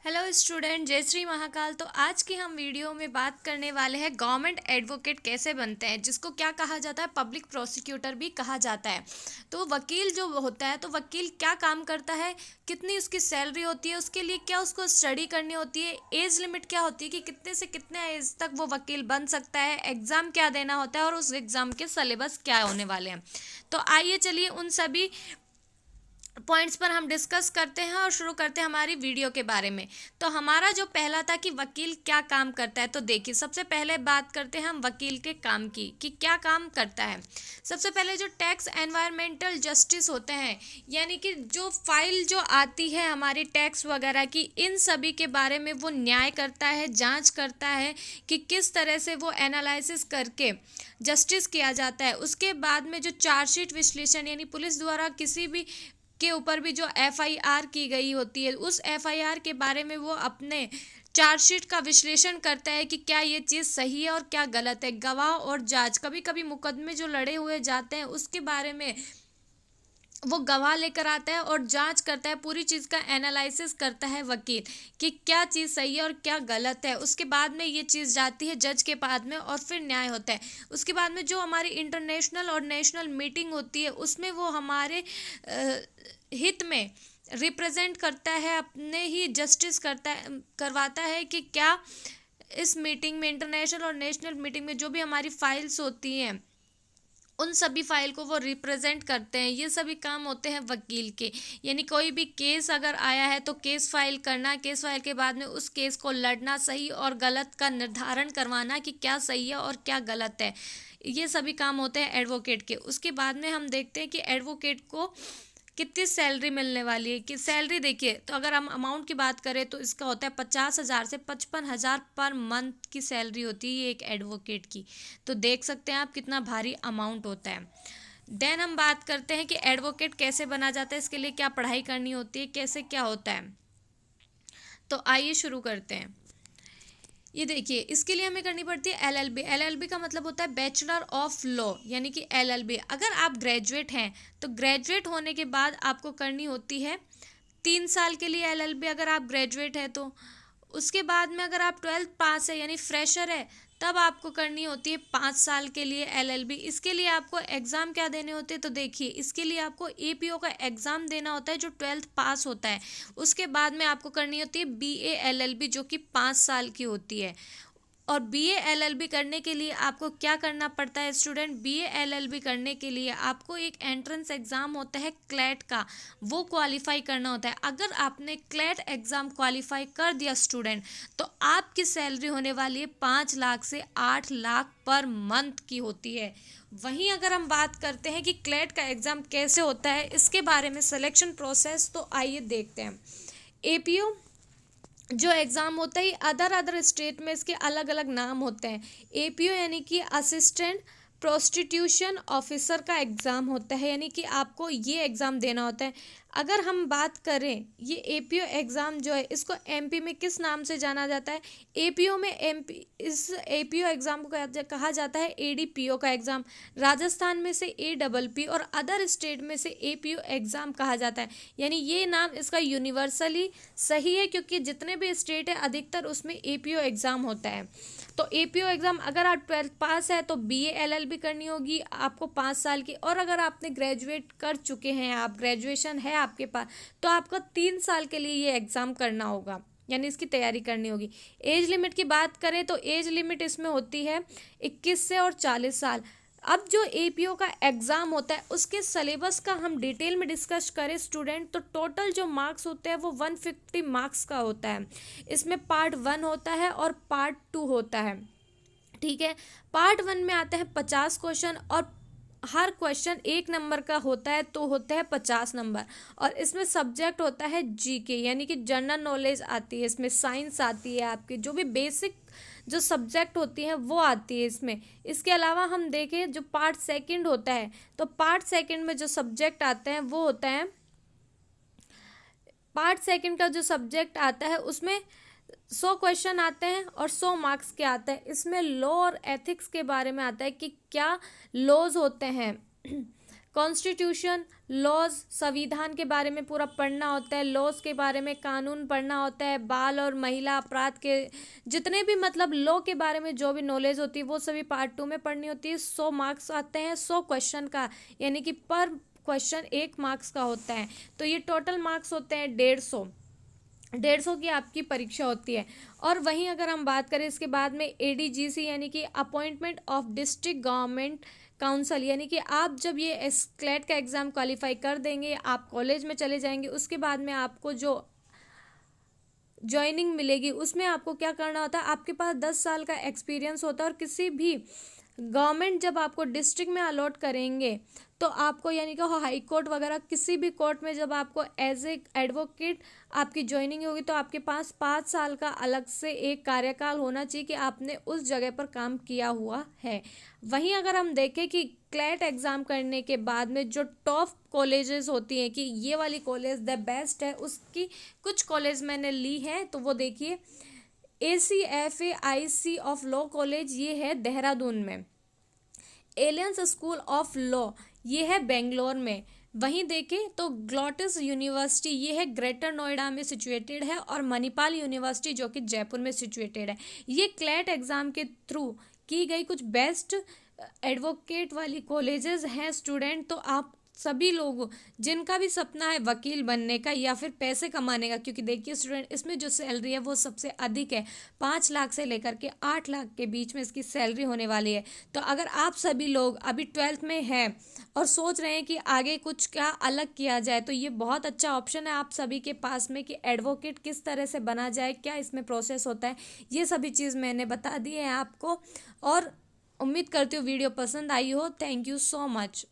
Hello student, जय श्री महाकाल। तो आज की हम वीडियो में बात करने वाले हैं गवर्नमेंट एडवोकेट कैसे बनते हैं, जिसको क्या कहा जाता है, पब्लिक प्रोसिक्यूटर भी कहा जाता है। तो वकील जो होता है, तो वकील क्या काम करता है, कितनी उसकी सैलरी होती है, उसके लिए क्या उसको स्टडी करनी होती है, एज लिमिट क्या होती है कि कितने से कितने एज तक वो वकील बन सकता है, एग्ज़ाम क्या देना होता है और उस एग्ज़ाम के सिलेबस क्या होने वाले हैं। तो आइए चलिए उन सभी पॉइंट्स पर हम डिस्कस करते हैं और शुरू करते हैं हमारी वीडियो के बारे में। तो हमारा जो पहला था कि वकील क्या काम करता है, तो देखिए सबसे पहले बात करते हैं हम वकील के काम की कि क्या काम करता है। सबसे पहले जो टैक्स एनवायरमेंटल जस्टिस होते हैं, यानी कि जो फाइल जो आती है हमारी टैक्स वगैरह की, इन सभी के बारे में वो न्याय करता है, जांच करता है कि किस तरह से वो एनालिसिस करके जस्टिस किया जाता है। उसके बाद में जो चार्जशीट विश्लेषण, यानी पुलिस द्वारा किसी भी के ऊपर भी जो एफआईआर की गई होती है, उस एफआईआर के बारे में वो अपने चार्जशीट का विश्लेषण करता है कि क्या ये चीज़ सही है और क्या गलत है। गवाह और जांच, कभी कभी मुकदमे जो लड़े हुए जाते हैं उसके बारे में वो गवाह लेकर आता है और जांच करता है, पूरी चीज़ का एनालिसिस करता है वकील कि क्या चीज़ सही है और क्या गलत है। उसके बाद में ये चीज़ जाती है जज के पास में और फिर न्याय होता है। उसके बाद में जो हमारी इंटरनेशनल और नेशनल मीटिंग होती है, उसमें वो हमारे हित में रिप्रेजेंट करता है, अपने ही जस्टिस करवाता है कि क्या इस मीटिंग में, इंटरनेशनल और नेशनल मीटिंग में जो भी हमारी फाइल्स होती हैं, उन सभी फाइल को वो रिप्रेजेंट करते हैं। ये सभी काम होते हैं वकील के। यानी कोई भी केस अगर आया है तो केस फाइल करना, केस फाइल के बाद में उस केस को लड़ना, सही और गलत का निर्धारण करवाना कि क्या सही है और क्या गलत है। ये सभी काम होते हैं एडवोकेट के। उसके बाद में हम देखते हैं कि एडवोकेट को कितनी सैलरी मिलने वाली है। कि सैलरी देखिए, तो अगर हम अमाउंट की बात करें तो इसका होता है 50,000 से 55,000 पर मंथ की सैलरी होती है एक एडवोकेट की। तो देख सकते हैं आप कितना भारी अमाउंट होता है। देन हम बात करते हैं कि एडवोकेट कैसे बना जाता है, इसके लिए क्या पढ़ाई करनी होती है, कैसे क्या होता है। तो आइए शुरू करते हैं। ये देखिए, इसके लिए हमें करनी पड़ती है एलएलबी। एलएलबी का मतलब होता है बैचलर ऑफ लॉ, यानी कि एलएलबी। अगर आप ग्रेजुएट हैं तो ग्रेजुएट होने के बाद आपको करनी होती है 3 साल के लिए एलएलबी, अगर आप ग्रेजुएट हैं तो। उसके बाद में अगर आप 12th पास है यानी फ्रेशर है, तब आपको करनी होती है 5 साल के लिए एलएलबी। इसके लिए आपको एग्ज़ाम क्या देने होते हैं, तो देखिए इसके लिए आपको एपीओ का एग्ज़ाम देना होता है जो 12th पास होता है। उसके बाद में आपको करनी होती है बीए एलएलबी, जो कि 5 साल की होती है। और बीए एलएलबी करने के लिए आपको क्या करना पड़ता है स्टूडेंट, बीए एलएलबी करने के लिए आपको एक एंट्रेंस एग्ज़ाम होता है क्लैट का, वो क्वालिफाई करना होता है। अगर आपने क्लैट एग्ज़ाम क्वालिफाई कर दिया स्टूडेंट, तो आपकी सैलरी होने वाली है 5 लाख से 8 लाख पर मंथ की होती है। वहीं अगर हम बात करते हैं कि क्लैट का एग्ज़ाम कैसे होता है, इसके बारे में सिलेक्शन प्रोसेस, तो आइए देखते हैं। एपीओ जो एग्ज़ाम होता है, अदर स्टेट में इसके अलग अलग नाम होते हैं। एपीओ यानी कि असिस्टेंट प्रोस्टिट्यूशन ऑफिसर का एग्ज़ाम होता है, यानी कि आपको ये एग्ज़ाम देना होता है। अगर हम बात करें, ये एपीओ एग्ज़ाम जो है, इसको एमपी में किस नाम से जाना जाता है, एपीओ में एमपी, इस एपीओ एग्ज़ाम को कहा जाता है एडीपीओ का एग्ज़ाम। राजस्थान में से एडबलपी और अदर स्टेट में से एपीओ एग्ज़ाम कहा जाता है। यानी ये नाम इसका यूनिवर्सली सही है, क्योंकि जितने भी स्टेट है अधिकतर उसमें एपीओ एग्ज़ाम होता है। तो एपीओ एग्ज़ाम अगर आप 12th पास है तो बीए एलएलबी करनी होगी आपको 5 साल की। और अगर आपने ग्रेजुएट कर चुके हैं, आप ग्रेजुएशन है आपके पास, तो आपको 3 साल के लिए ये एग्ज़ाम करना होगा, यानी इसकी तैयारी करनी होगी। एज लिमिट की बात करें तो एज लिमिट इसमें होती है 21 से और 40 साल। अब जो एपीओ का एग्ज़ाम होता है, उसके सिलेबस का हम डिटेल में डिस्कस करें स्टूडेंट, तो टोटल जो मार्क्स होते हैं वो 150 मार्क्स का होता है। इसमें पार्ट 1 होता है और पार्ट 2 होता है, ठीक है। पार्ट 1 में आते हैं 50 क्वेश्चन और हर क्वेश्चन 1 नंबर का होता है, तो होता है 50 नंबर। और इसमें सब्जेक्ट होता है जीके, यानी कि जनरल नॉलेज आती है, इसमें साइंस आती है, आपकी जो भी बेसिक जो सब्जेक्ट होती हैं वो आती है इसमें। इसके अलावा हम देखें जो पार्ट 2 होता है, तो पार्ट 2 में जो सब्जेक्ट आते हैं वो होता है, पार्ट 2 का जो सब्जेक्ट आता है उसमें 100 क्वेश्चन आते हैं और 100 मार्क्स के आते हैं। इसमें लॉ और एथिक्स के बारे में आता है कि क्या लॉज होते हैं, कॉन्स्टिट्यूशन, लॉज, संविधान के बारे में पूरा पढ़ना होता है, लॉज के बारे में कानून पढ़ना होता है, बाल और महिला अपराध के जितने भी मतलब लॉ के बारे में जो भी नॉलेज होती है वो सभी पार्ट 2 में पढ़नी होती है। 100 मार्क्स आते हैं 100 क्वेश्चन का, यानी कि पर क्वेश्चन 1 मार्क्स का होता है। तो ये टोटल मार्क्स होते हैं 150 की आपकी परीक्षा होती है। और वहीं अगर हम बात करें इसके बाद में ADGC यानी कि appointment of district government council, यानी कि आप जब ये क्लैट का एग्ज़ाम क्वालिफाई कर देंगे, आप कॉलेज में चले जाएंगे, उसके बाद में आपको जो ज्वाइनिंग मिलेगी उसमें आपको क्या करना होता है, आपके पास 10 साल का एक्सपीरियंस होता है। और किसी भी गवर्नमेंट जब आपको डिस्ट्रिक्ट में अलॉट करेंगे तो आपको यानी कि हाई कोर्ट वगैरह किसी भी कोर्ट में जब आपको एज ए एडवोकेट आपकी ज्वाइनिंग होगी तो आपके पास 5 साल का अलग से एक कार्यकाल होना चाहिए कि आपने उस जगह पर काम किया हुआ है। वहीं अगर हम देखें कि क्लैट एग्ज़ाम करने के बाद में जो टॉप कॉलेजेस होती हैं कि ये वाली कॉलेज द बेस्ट है, उसकी कुछ कॉलेज मैंने ली है, तो वो देखिए ACFAIC ऑफ लॉ कॉलेज ये है देहरादून में, एलियंस स्कूल ऑफ लॉ ये है बेंगलोर में। वहीं देखें तो ग्लोटिस यूनिवर्सिटी ये है ग्रेटर नोएडा में सिचुएटेड है, और मणिपाल यूनिवर्सिटी जो कि जयपुर में सिचुएटेड है। ये क्लैट एग्ज़ाम के थ्रू की गई कुछ बेस्ट एडवोकेट वाली कॉलेजेस हैं स्टूडेंट। तो आप सभी लोग जिनका भी सपना है वकील बनने का या फिर पैसे कमाने का, क्योंकि देखिए स्टूडेंट इसमें जो सैलरी है वो सबसे अधिक है, 5 लाख से लेकर के 8 लाख के बीच में इसकी सैलरी होने वाली है। तो अगर आप सभी लोग अभी 12th में हैं और सोच रहे हैं कि आगे कुछ क्या अलग किया जाए, तो ये बहुत अच्छा ऑप्शन है आप सभी के पास में कि एडवोकेट किस तरह से बना जाए, क्या इसमें प्रोसेस होता है, ये सभी चीज़ मैंने बता दी है आपको। और उम्मीद करती हूँ वीडियो पसंद आई हो। Thank you so much.